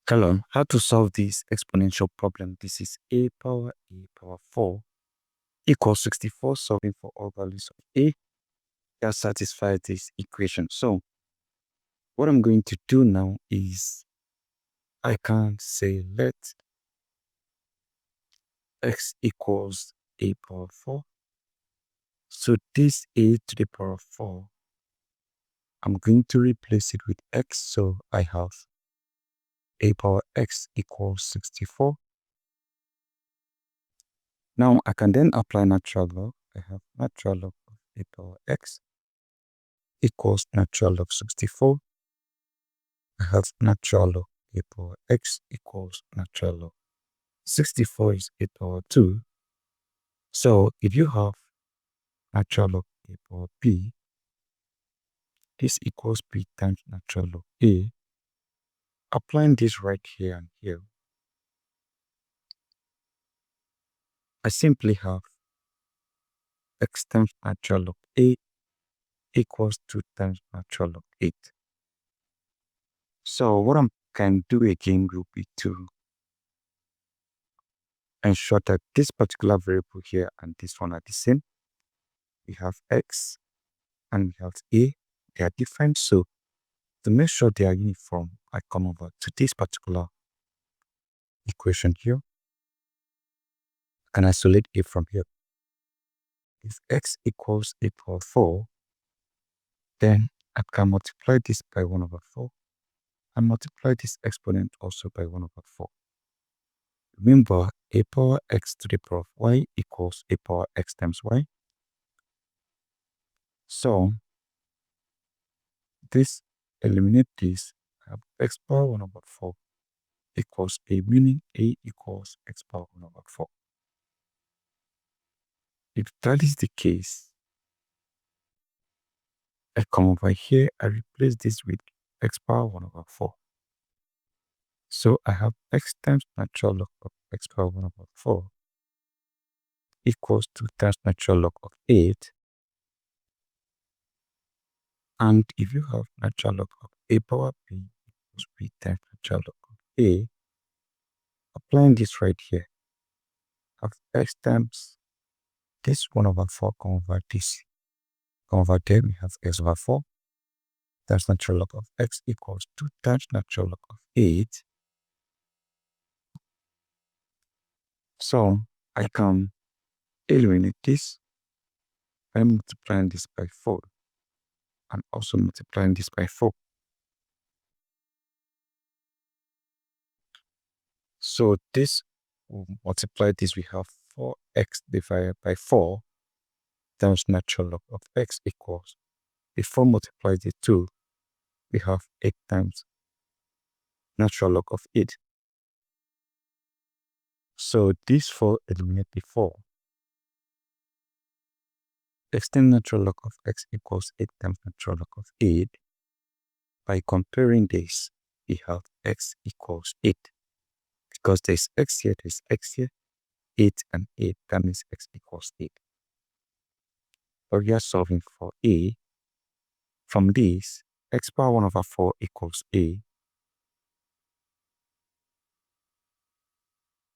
Hello, how to solve this exponential problem? This is a power 4 equals 64, solving for all values of a that satisfies this equation. So what I'm going to do now is I can say let x equals a power 4. So this a to the power 4, I'm going to replace it with x. So I have a power x equals 64. Now I can then apply natural log. I have natural log of a power x equals natural log 64. I have natural log a power x equals natural log 64 is a power 2. So if you have natural log a power b, this equals b times natural log a. Applying this right here and here, I simply have x times natural log a equals 2 times natural log 8. So what I can do again will be to ensure that this particular variable here and this one are the same. We have x and we have a. They are different, so to make sure they are uniform, I come over to this particular equation here. I can isolate a from here. If x equals a power 4, then I can multiply this by 1 over 4 and multiply this exponent also by 1 over 4. Remember, a power x to the power of y equals a power x times y. So this eliminate this. I have x power 1 over 4 equals a, meaning a equals x power 1 over 4. If that is the case, I come over here, I replace this with x power 1 over 4. So I have x times natural log of x power 1 over 4 equals 2 times natural log of 8. And if you have natural log of a power b equals b times natural log of a, applying this right here, have x times this 1 over 4 come over this. Come over there, we have x over 4 times natural log of x equals 2 times natural log of 8. So I can eliminate this by multiplying this by 4 and also multiplying this by 4. So this will multiply this, we have 4x divided by 4 times natural log of x equals, if 4 multiplies the 2, we have 8 times natural log of 8. So this 4 eliminate the 4. Extend natural log of x equals 8 times natural log of 8. By comparing this, we have x equals 8. Because there's x here, there's x here, 8 and 8, that means x equals 8. But we are solving for a. From this, x power 1 over 4 equals a.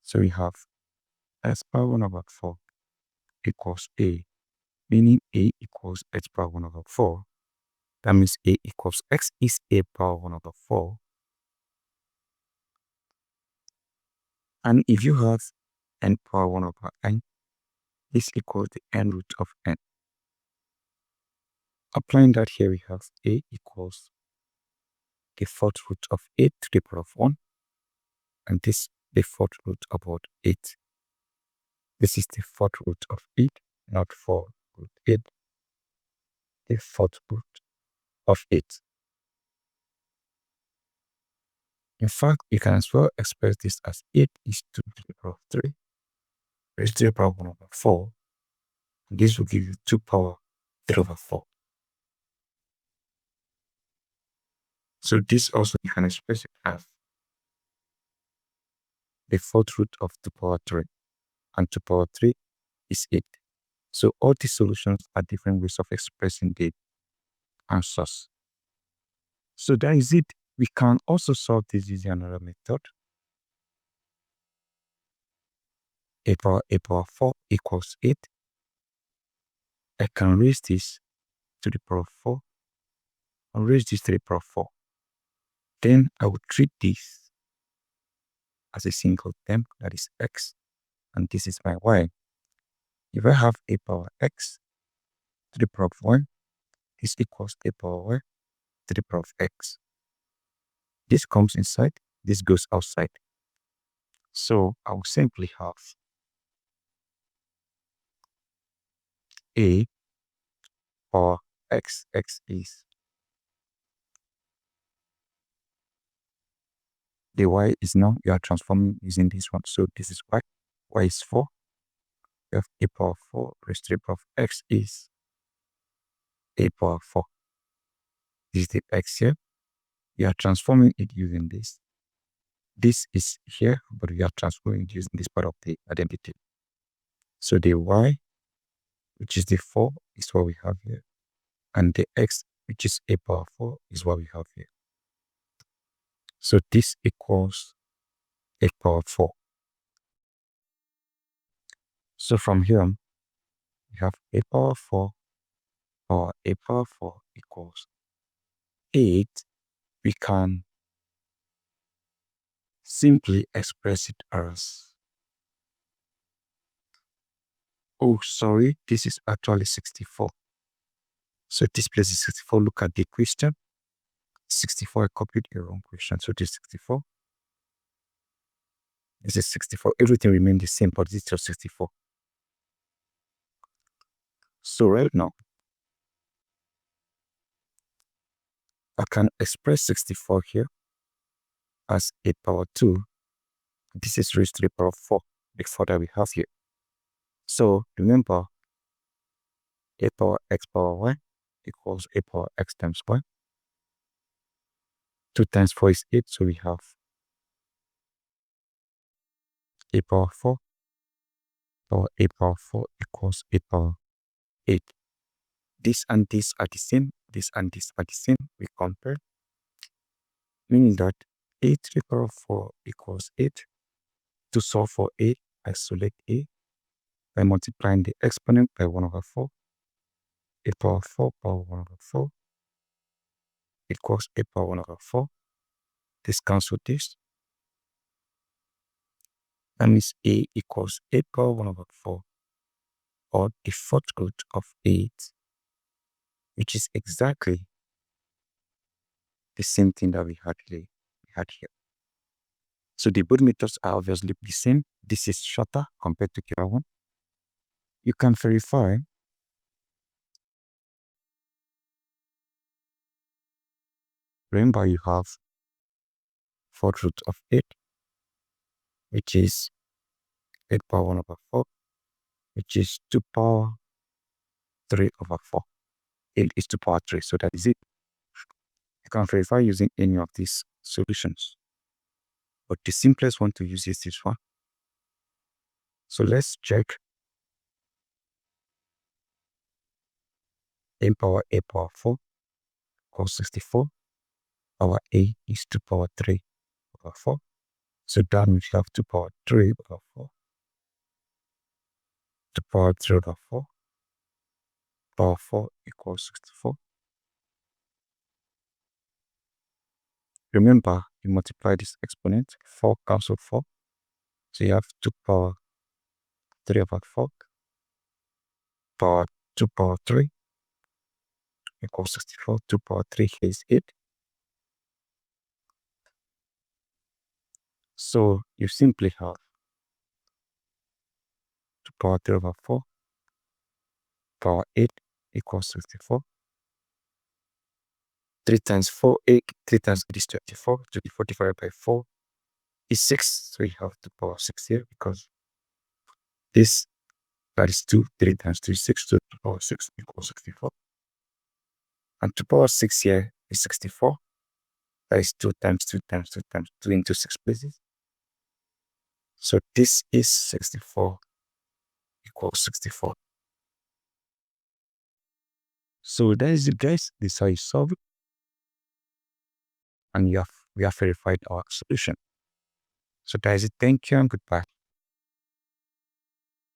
So we have x power 1 over 4 equals a, meaning a equals x power 1 over 4. That means a equals x is a power 1 over 4. And if you have n power 1 over n, this equals the n root of n. Applying that here, we have a equals the fourth root of 8 to the power of 1. And this the fourth root about 8. This is the fourth root of 8, not 4 root 8. The fourth root of 8. In fact, you can as well express this as 8 is 2 to the power of 3 raised to the power of 1 over 4. And this will give you 2 power 3 over 4. So this also you can express it as the fourth root of 2 power 3. And 2 power 3 is 8. So all these solutions are different ways of expressing the answers. So that is it. We can also solve this using another method. A power 4 equals 8. I can raise this to the power of 4 and raise this to the power of 4. Then I would treat this as a single term, that is x, and this is my y. If I have a power x to the power of 1, this equals a power y to the power of x. This comes inside, this goes outside. So I will simply have a power x is the y is now, you are transforming using this one. So this is y is 4. We have a power 4 raised to the power of x is a power 4. This is the x here. We are transforming it using this. This is here, but we are transforming it using this part of the identity. So the y, which is the 4, is what we have here. And the x, which is a power 4, is what we have here. So this equals a power 4. So from here, we have a power 4 or a power 4 equals 8. We can simply express it as, oh, sorry, this is actually 64. So this place is 64. Look at the question. 64, I copied the wrong question. So this is 64. This is 64. Everything remained the same, but this is just 64. So right now, I can express 64 here as a power 2. This is raised to the power of 4, the 4 that we have here. So remember, a power x power y equals a power x times y. 2 times 4 is 8, so we have a power 4 or a power 4 equals a power 8. This and this are the same, this and this are the same. We compare, meaning that a to the power of 4 equals 8. To solve for a, I select a by multiplying the exponent by 1 over 4. A power 4 power 1 over 4 equals a power 1 over 4. This cancels this. That means a equals a power 1 over 4, or the fourth root of 8, which is exactly the same thing that we had here. So the both methods are obviously the same. This is shorter compared to the other one. You can verify. Remember, you have fourth root of 8, which is 8 power 1 over 4, which is 2 power 3 over 4. 8 is 2 power 3, so that is it. You can verify using any of these solutions, but the simplest one to use is this one. So let's check. A power 4 equals 64. Our a is 2 power 3 over 4. So that means we have 2 power 3 over 4. 2 power 3 over 4. Power 4 equals 64. Remember, you multiply this exponent. 4 cancel 4. So you have 2 power 3 over 4. Power 2 power 3 equals 64. 2 power 3 here is 8. So you simply have 2 power 3 over 4 power 8 equals 64. 3 times 4, 8. 3 times 8 is 24. 24 divided by 4 is 6. So you have 2 power 6 here, because this, that is 2. 3 times 2 is 6. So 2 power 6 equals 64. And 2 power 6 here is 64. That is 2 times 2 times 2 times 2 into 6 places. So this is 64 equals 64. So that is it, guys. This is how you solve it. and we have verified our solution. So that is it. Thank you and goodbye.